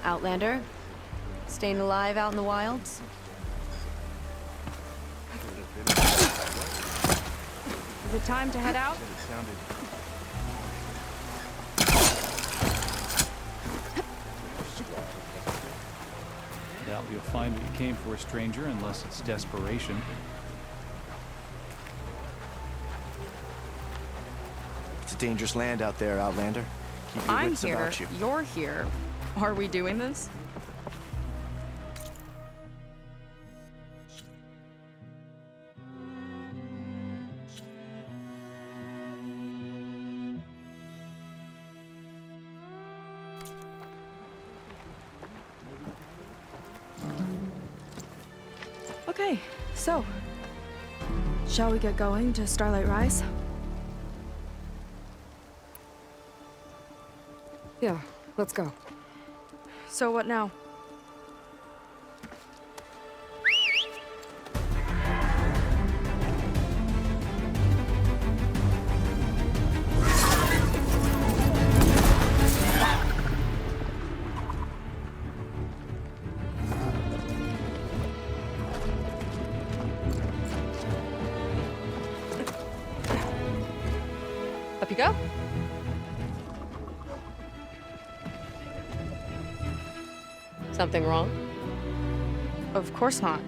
Outlander? Staying alive out in the wilds? Is it time to head out? Doubt you'll find what you came for, stranger, unless it's desperation. It's a dangerous land out there, Outlander. Keep your I'm wits here. about you. You're here. Are we doing this? Okay, so, shall we get going to Starlight Rise? Yeah, let's go. So what now? Up you go. Something wrong? Of course not.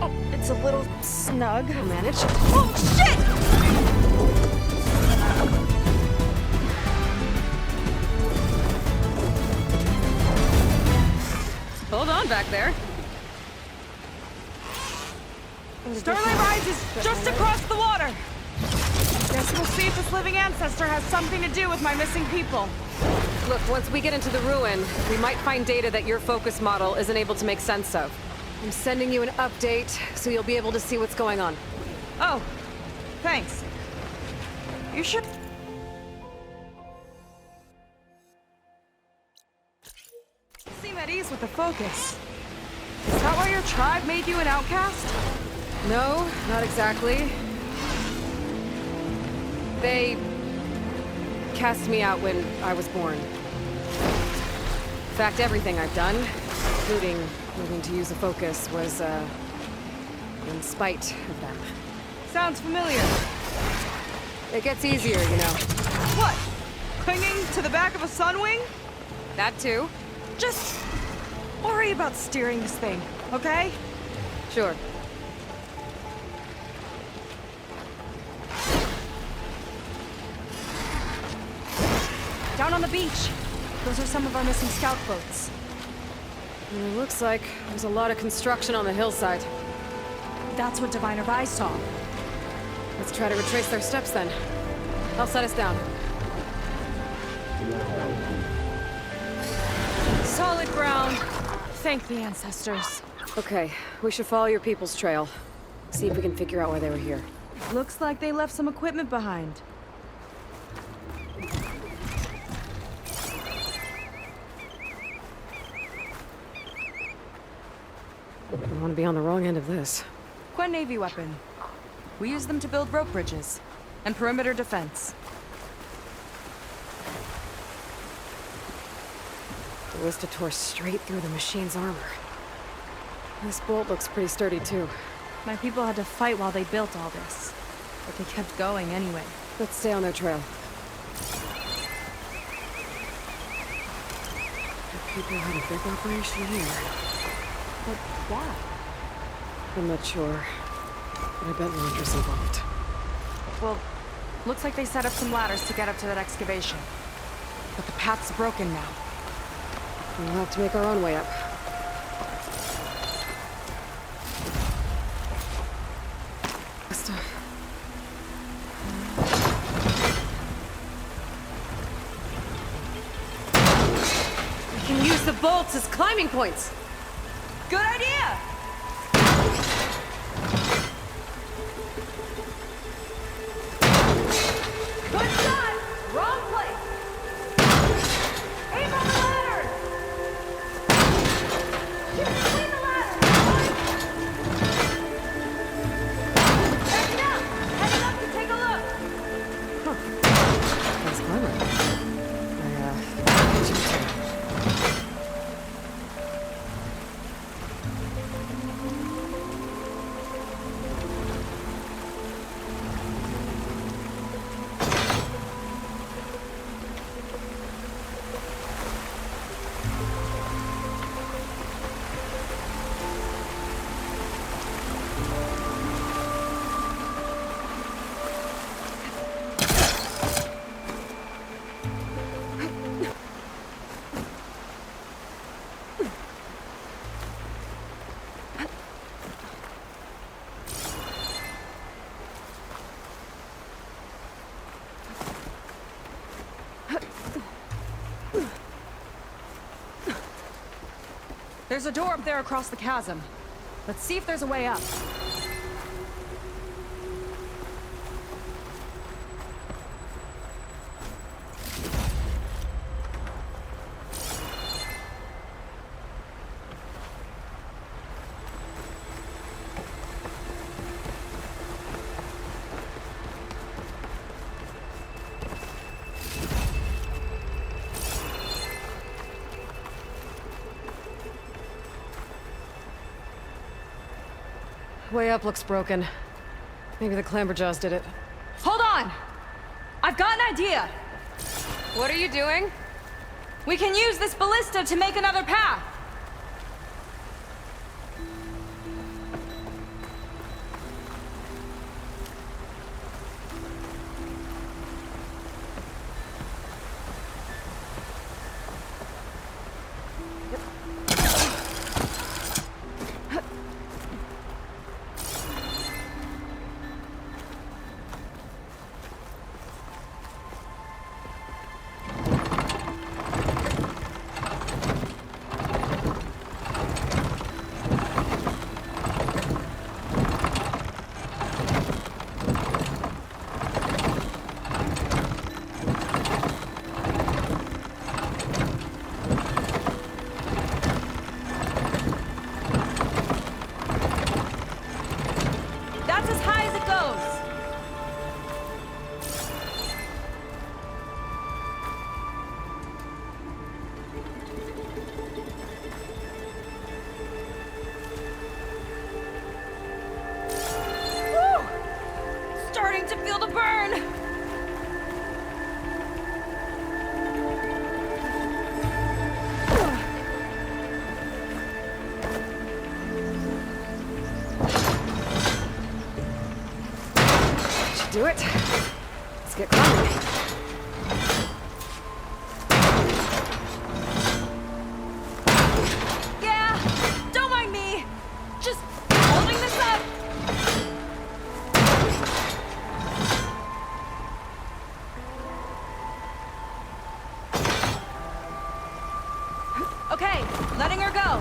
Oh, it's a little snug. I'll manage. Oh, shit! Hold on back there. Starlight Rise is just across the water. Guess we'll see if this living ancestor has something to do with my missing people. Look, once we get into the ruin, we might find data that your focus model isn't able to make sense of. I'm sending you an update, so you'll be able to see what's going on. Oh, thanks. You should... seem at ease with the focus. Is that why your tribe made you an outcast? No, not exactly. They cast me out when I was born. In fact, everything I've done, including moving to use a focus, was, in spite of them. Sounds familiar. It gets easier, you know. What? Clinging to the back of a sunwing? That too. Just worry about steering this thing, okay? Sure. Down on the beach. Those are some of our missing scout boats. It looks like there's a lot of construction on the hillside. That's what Diviner Rise saw. Let's try to retrace their steps then. I'll set us down. Solid ground. Thank the ancestors. Okay, we should follow your people's trail. See if we can figure out why they were here. Looks like they left some equipment behind. I don't want to be on the wrong end of this. Quen Navy weapon. We use them to build rope bridges and perimeter defense. The Ballista tore straight through the machine's armor. This bolt looks pretty sturdy too. My people had to fight while they built all this, but they kept going anyway. Let's stay on their trail. The people had a big operation here. But why? I'm not sure, but I bet launchers involved. Well, looks like they set up some ladders to get up to that excavation. But the path's broken now. We'll have to make our own way up. We can use the bolts as climbing points! Good idea! Good shot! Wrong place! Aim on the ladder! Shoot between the ladders! Heading up! Heading up to take a look! Nice climber. There's a door up there across the chasm. Let's see if there's a way up. Way up looks broken. Maybe the clamberjaws did it. Hold on! I've got an idea! What are you doing? We can use this ballista to make another path! That's as high as it goes! Woo! Starting to feel the burn! Should do it. Let's get climbing. Yeah! Don't mind me! Just holding this up! Okay, letting her go.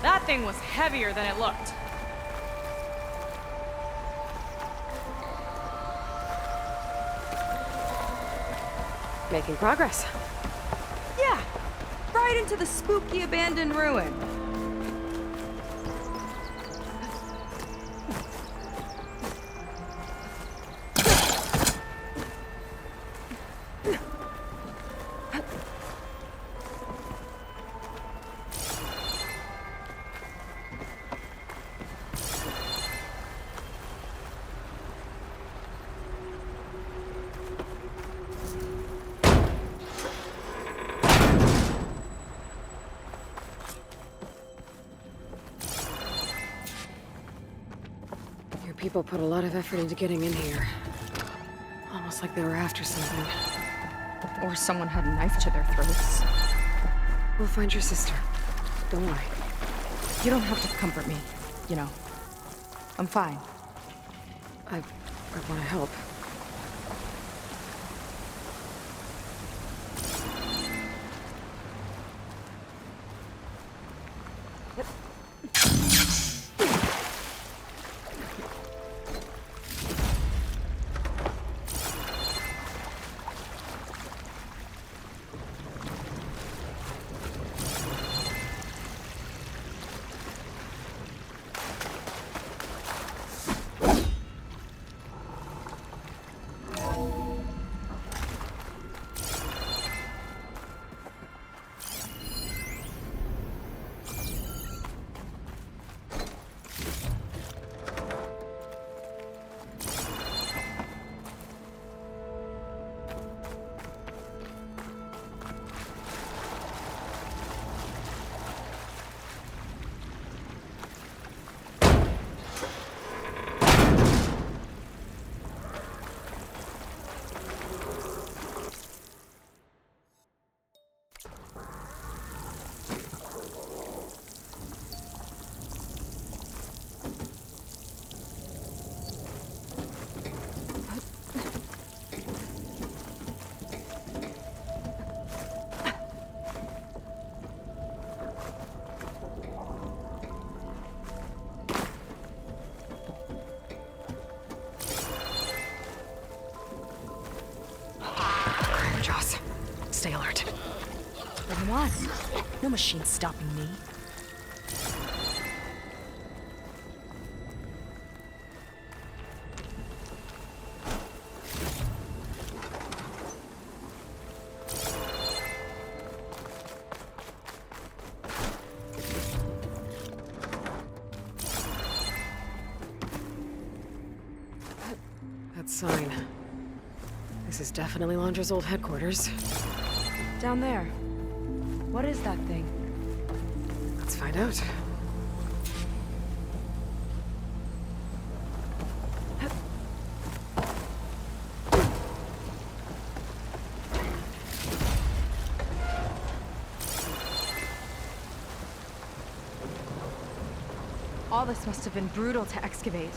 That thing was heavier than it looked. Making progress. Yeah, right into the spooky abandoned ruin. Your people put a lot of effort into getting in here. Almost like they were after something. Or someone had a knife to their throats. We'll find your sister. Don't worry. You don't have to comfort me, you know. I'm fine. I want to help. what? No machine stopping me. That sign. This is definitely Londra's old headquarters. Down there. What is that thing? Let's find out. All this must have been brutal to excavate.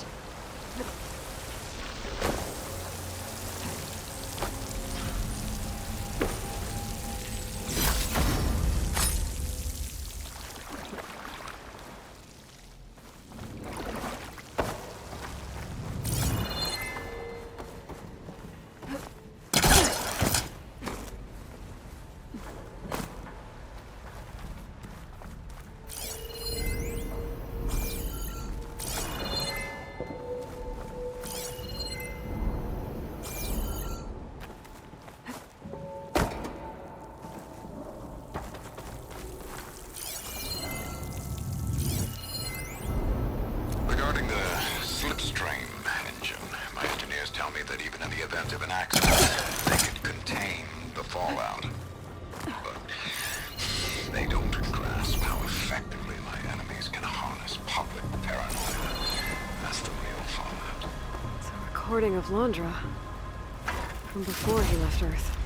Regarding the slipstream engine, my engineers tell me that even in the event of an accident, they could contain the fallout. But they don't grasp how effectively my enemies can harness public paranoia. That's the real fallout. It's a recording of Londra. From before he left Earth.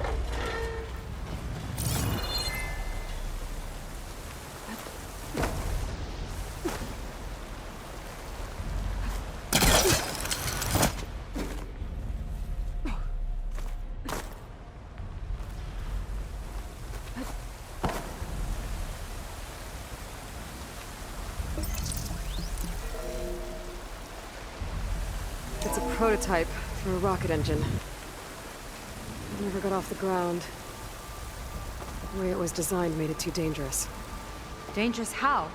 It's a prototype for a rocket engine. It never got off the ground. The way it was designed made it too dangerous. Dangerous how?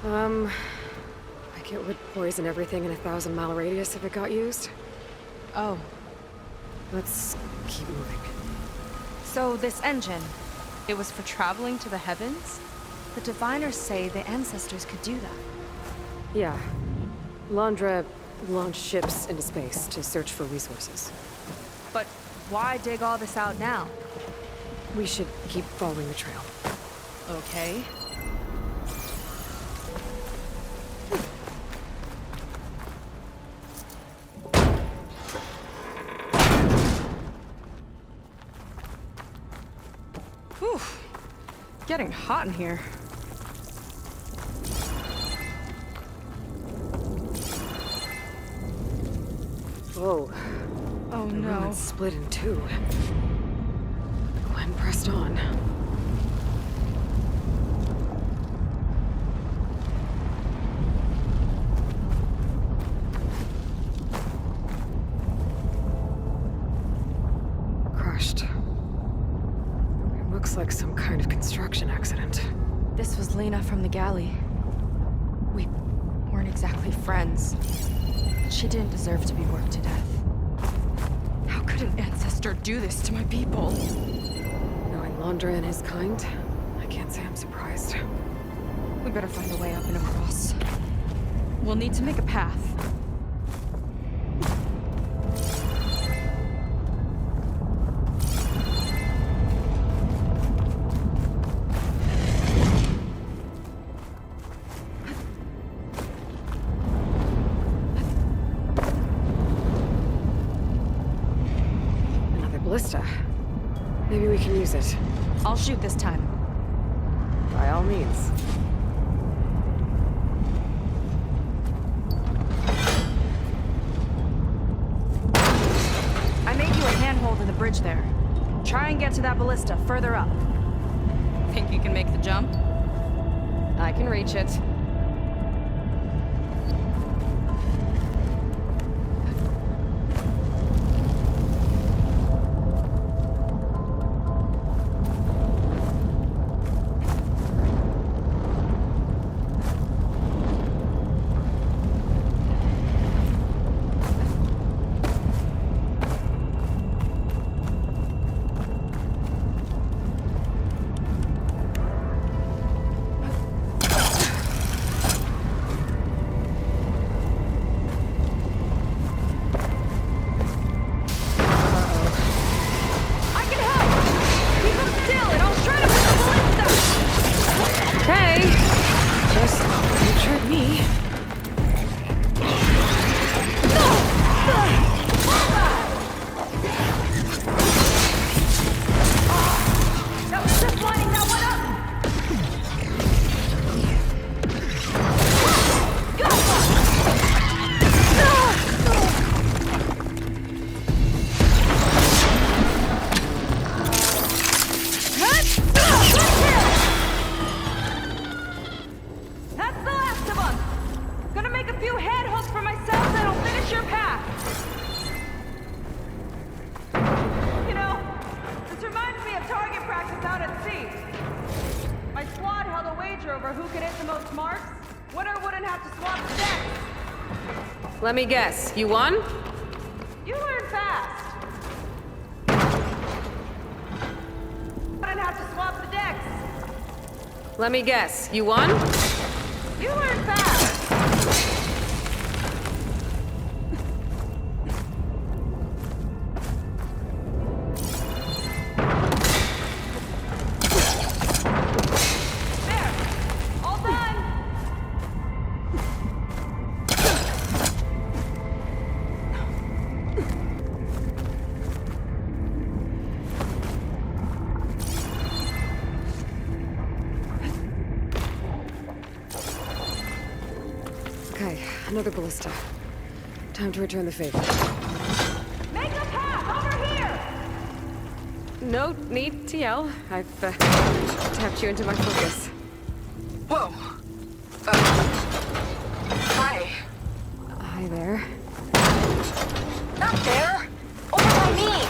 Like it would poison everything in a 1,000-mile radius if it got used. Oh, Let's keep moving. so this engine, it was for traveling to the heavens? The diviners say the ancestors could do that. Yeah. Londra launched ships into space to search for resources. But why dig all this out now? We should keep following the trail. Okay. Whew. Getting hot in here. Whoa. Oh The room no. had split in two. Glenn pressed on. Crushed. It looks like some kind of construction accident. This was Lena from the galley. We weren't exactly friends. She didn't deserve to be worked to death. How could an ancestor do this to my people? Knowing Londra and his kind, I can't say I'm surprised. We better find a way up and across. We'll need to make a path. Another ballista. Maybe we can use it. I'll shoot this time. By all means. I made you a handhold in the bridge there. Try and get to that ballista further up. Think you can make the jump? I can reach it. for who could hit the most marks, winner wouldn't have to swap the decks. Let me guess, you won? You learn fast. Wouldn't have to swap the decks. Let me guess, you won? You learn fast. There. All done. Okay, another ballista. Time to return the favor. Make a path over here. No need to yell. I've tapped you into my focus. Whoa. Hi. Hi there. Not there. Over by me.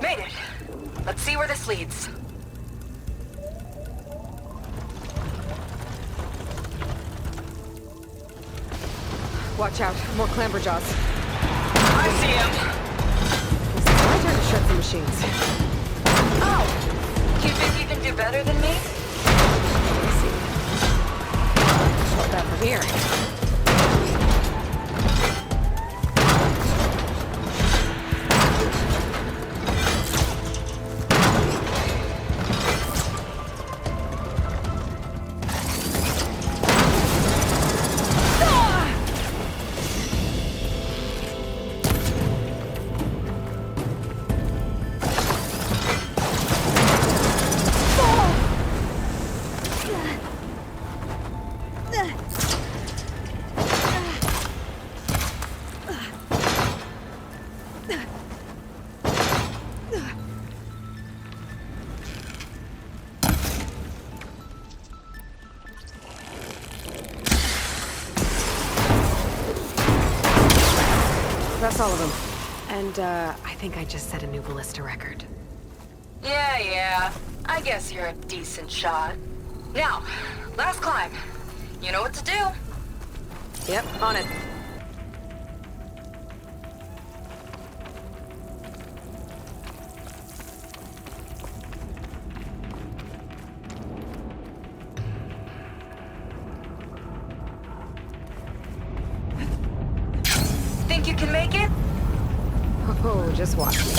Made it. Let's see where this leads. Watch out, more clamberjaws. I see him. It's my turn to shut the machines. Oh! You think you can do better than me? Let's see. What about from here? That's all of them. And, I think I just set a new ballista record. Yeah. I guess you're a decent shot. Now, last climb. You know what to do. Yep, on it. Think you can make it? Oh, just watch me.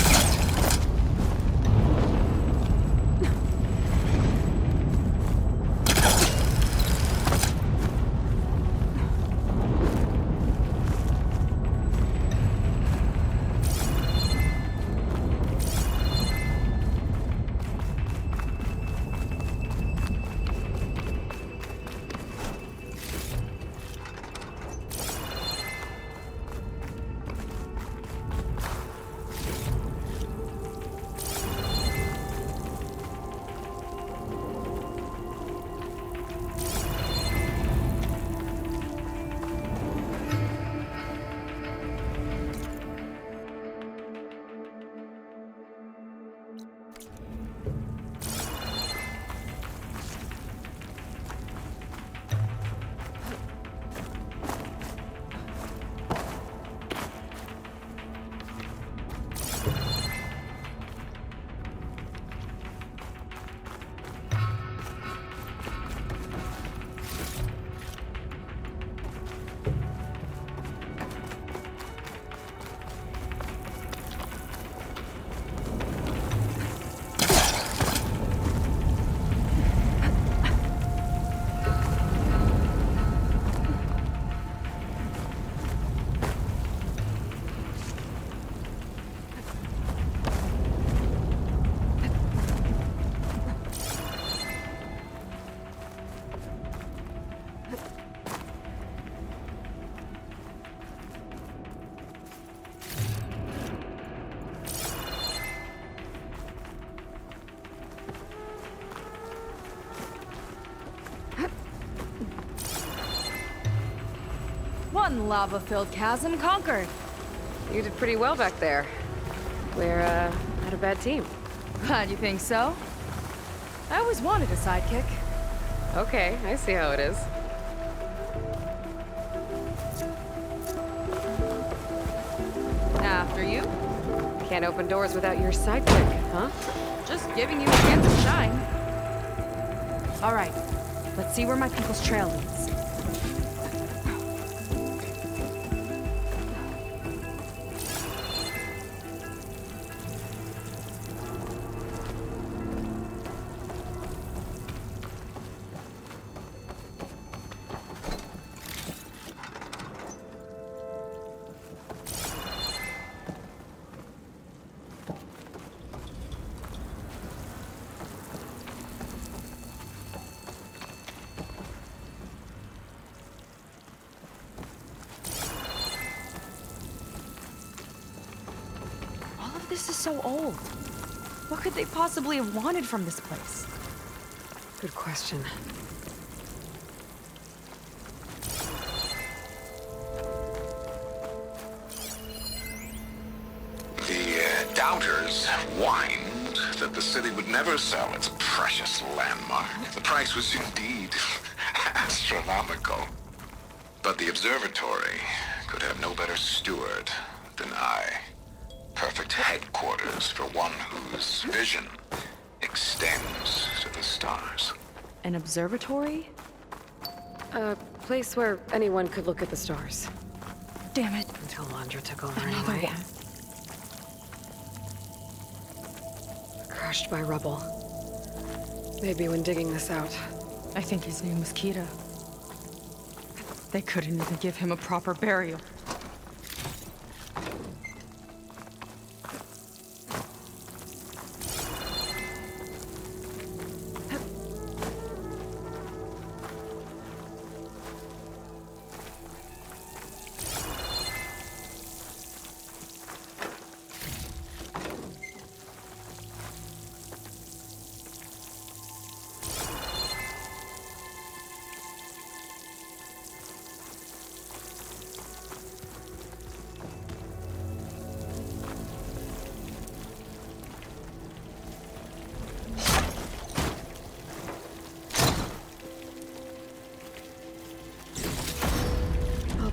One lava-filled chasm conquered. You did pretty well back there. We're, not a bad team. Glad you think so. I always wanted a sidekick. Okay, I see how it is. After you. Can't open doors without your sidekick, huh? Just giving you a chance to shine. All right, let's see where my people's trail leads. This is so old. What could they possibly have wanted from this place? Good question. The doubters whined that the city would never sell its precious landmark. The price was indeed astronomical. But the observatory could have no better steward than I. Perfect headquarters for one whose vision extends to the stars. An observatory? A place where anyone could look at the stars. Damn it. Until Landra took over Another anyway. one. Crushed by rubble. Maybe when digging this out. I think his name was Kita. They couldn't even give him a proper burial.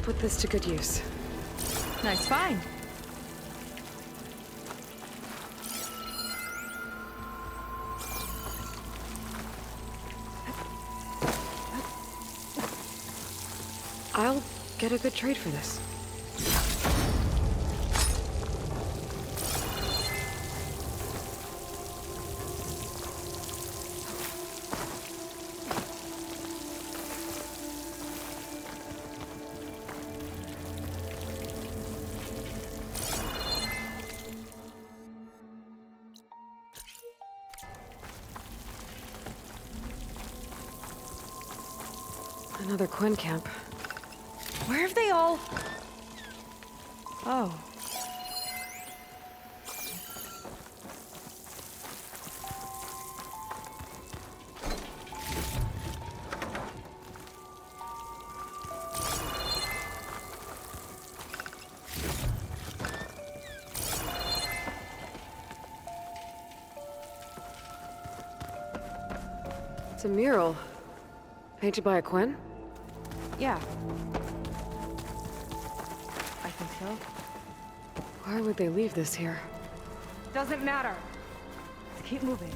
Put this to good use. Nice find. I'll get a good trade for this. Another Quinn camp. Where have they all... Oh. It's a mural. Painted by a Quinn? Yeah. I think so. Why would they leave this here? Doesn't matter. Let's keep moving.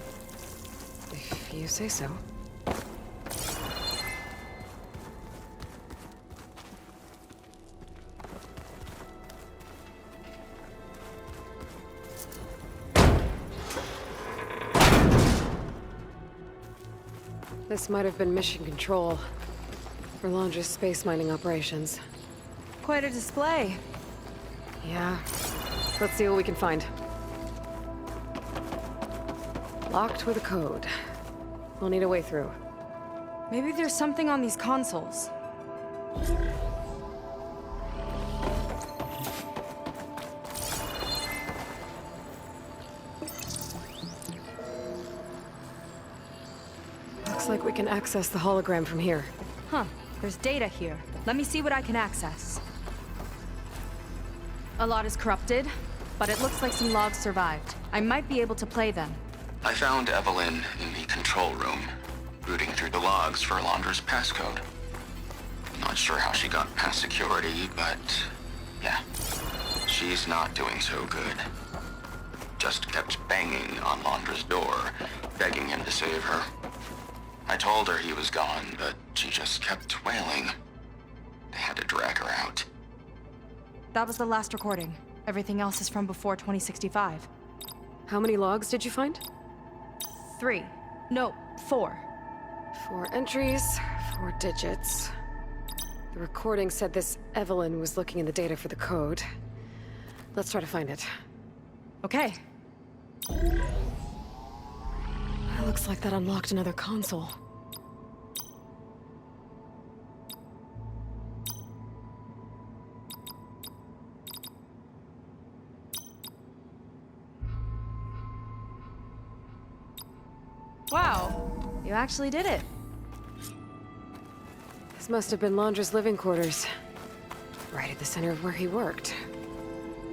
If you say so. This might have been mission control for Landra's space mining operations. Quite a display. Yeah. Let's see what we can find. Locked with a code. We'll need a way through. Maybe there's something on these consoles. Looks like we can access the hologram from here. Huh. There's data here. Let me see what I can access. A lot is corrupted, but it looks like some logs survived. I might be able to play them. I found Evelyn in the control room, rooting through the logs for Alondra's passcode. Not sure how she got past security, but yeah, she's not doing so good. Just kept banging on Alondra's door, begging him to save her. I told her he was gone, but she just kept wailing. They had to drag her out. That was the last recording. Everything else is from before 2065. How many logs did you find? 3. No, 4. 4 entries, 4 digits. The recording said this Evelyn was looking in the data for the code. Let's try to find it. Okay. It looks like that unlocked another console. Wow, you actually did it. This must have been Londra's living quarters. Right at the center of where he worked.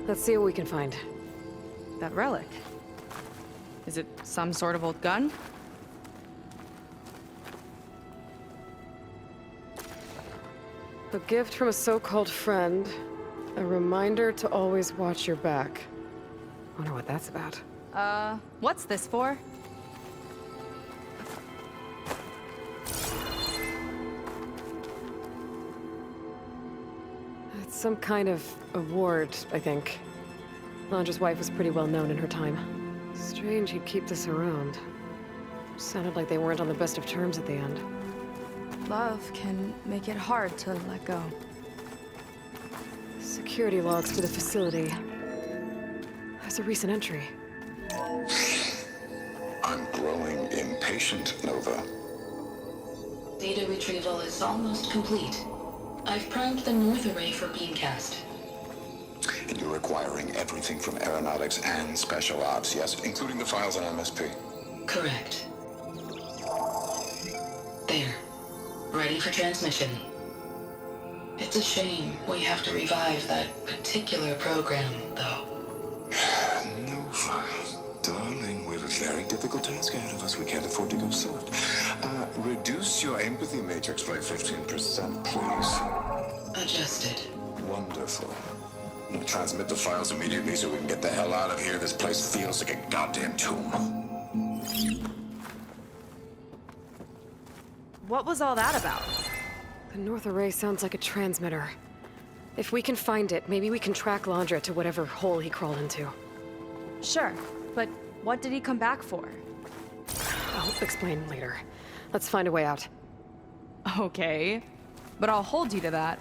Let's see what we can find. That relic. Is it some sort of old gun? A gift from a so-called friend. A reminder to always watch your back. Wonder what that's about. What's this for? It's some kind of award, I think. Londra's wife was pretty well known in her time. Strange he'd keep this around. Sounded like they weren't on the best of terms at the end. Love can make it hard to let go. Security logs for the facility. There's a recent entry. I'm growing impatient, Nova. Data retrieval is almost complete. I've primed the north array for beamcast. And you're acquiring everything from aeronautics and special ops, yes, including the files on MSP. Correct. There. Ready for transmission. It's a shame we have to revive that particular program, though. Nova, darling, we have a very difficult task ahead of us. We can't afford to go soft. Reduce your empathy matrix by 15%, please. Adjusted. Wonderful. We'll transmit the files immediately so we can get the hell out of here. This place feels like a goddamn tomb. What was all that about? The north array sounds like a transmitter. If we can find it, maybe we can track Londra to whatever hole he crawled into. Sure, but what did he come back for? I'll explain later. Let's find a way out. Okay, but I'll hold you to that.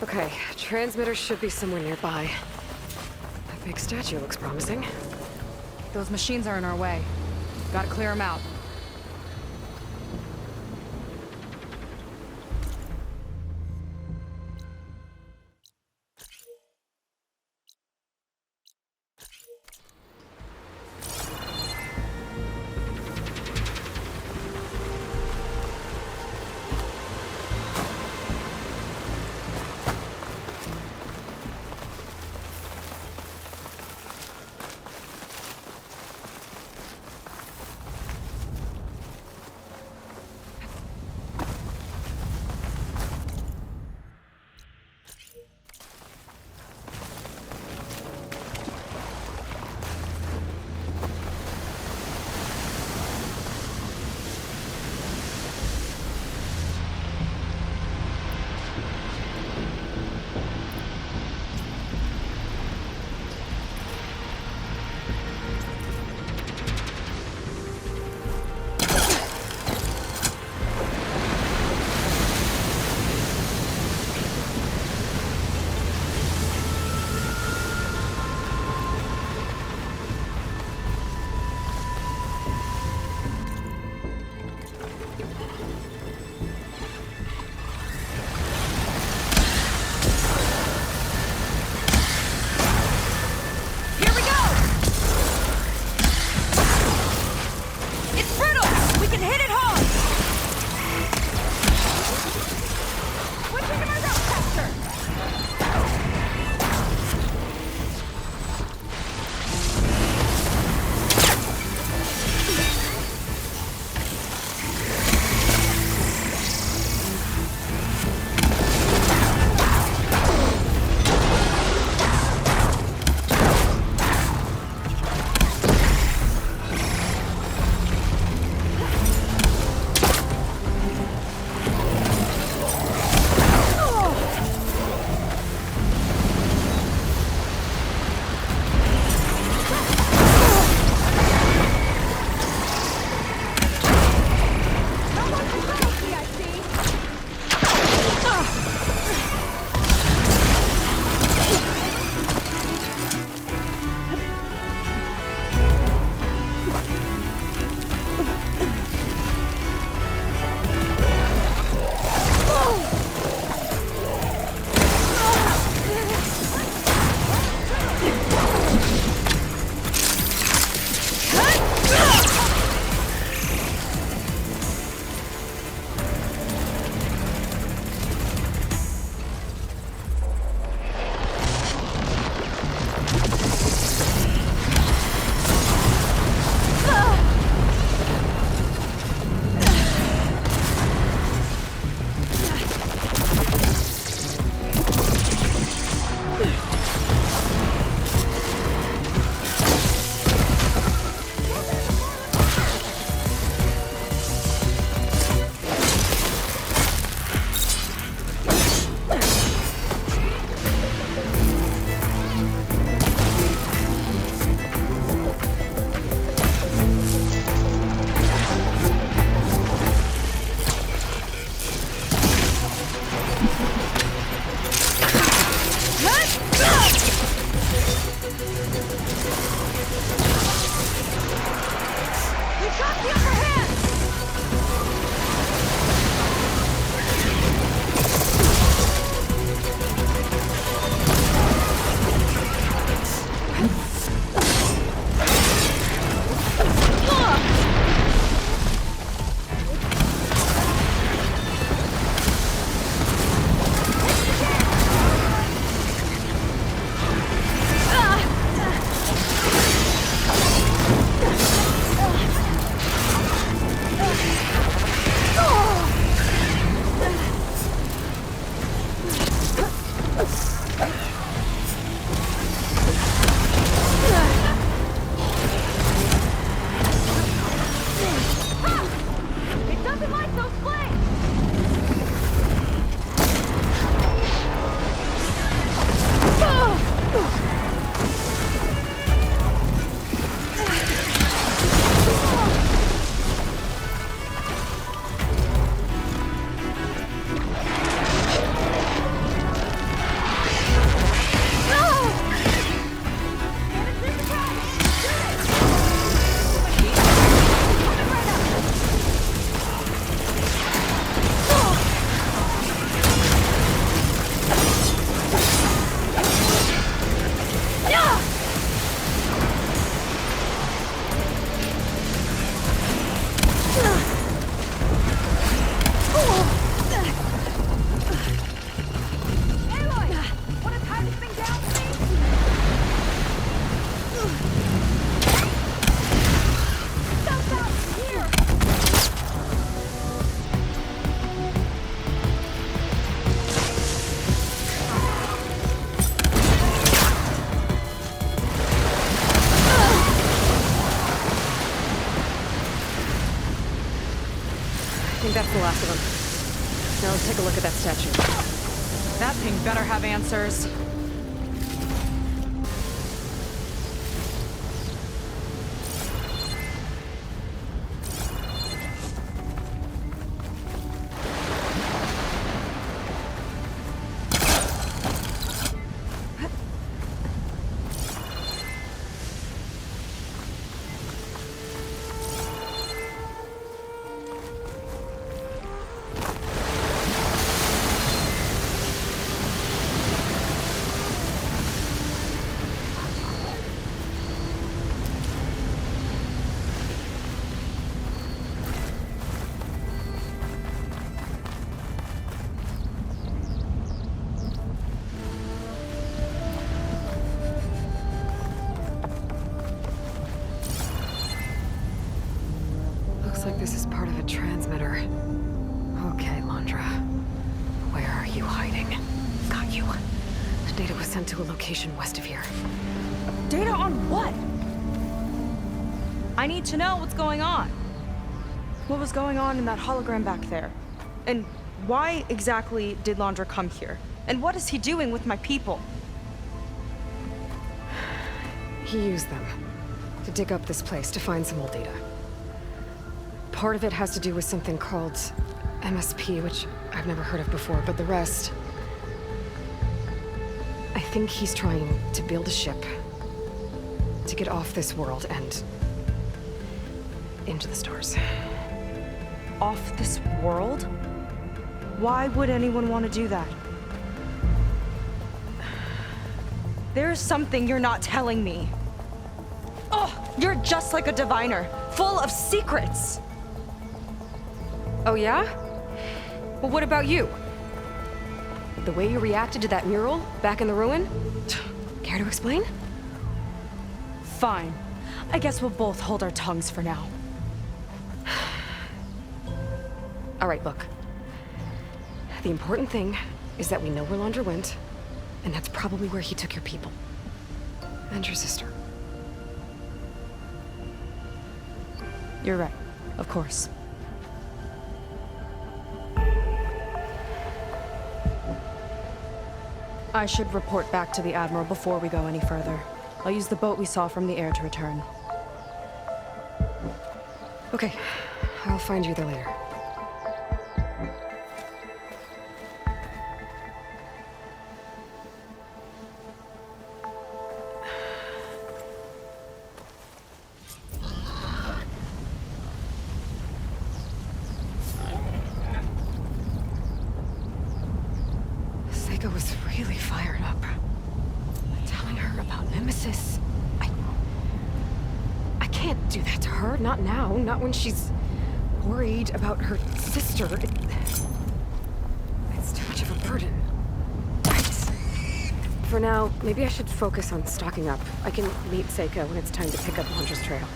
Okay, transmitter should be somewhere nearby. That big statue looks promising. Those machines are in our way. Gotta clear them out. think that's the last of them. Now let's take a look at that statue. That thing better have answers. Looks like this is part of a transmitter. Okay, Landra. Where are you hiding? Got you. The data was sent to a location west of here. Data on what? I need to know what's going on. What was going on in that hologram back there? And why exactly did Landra come here? And what is he doing with my people? He used them to dig up this place to find some old data. Part of it has to do with something called MSP, which I've never heard of before, but the rest... I think he's trying to build a ship to get off this world and into the stars. Off this world? Why would anyone want to do that? There's something you're not telling me. Oh, you're just like a diviner, full of secrets. Oh yeah? Well, what about you? The way you reacted to that mural back in the ruin? Care to explain? Fine. I guess we'll both hold our tongues for now. All right, look. The important thing is that we know where Landra went, and that's probably where he took your people. And your sister. You're right. Of course. I should report back to the Admiral before we go any further. I'll use the boat we saw from the air to return. Okay, I'll find you there later. Seyka was really fired up. Telling her about Nemesis. I can't do that to her. Not now. Not when she's worried about her sister. It's too much of a burden. Right. For now, maybe I should focus on stocking up. I can meet Seyka when it's time to pick up Landra's trail.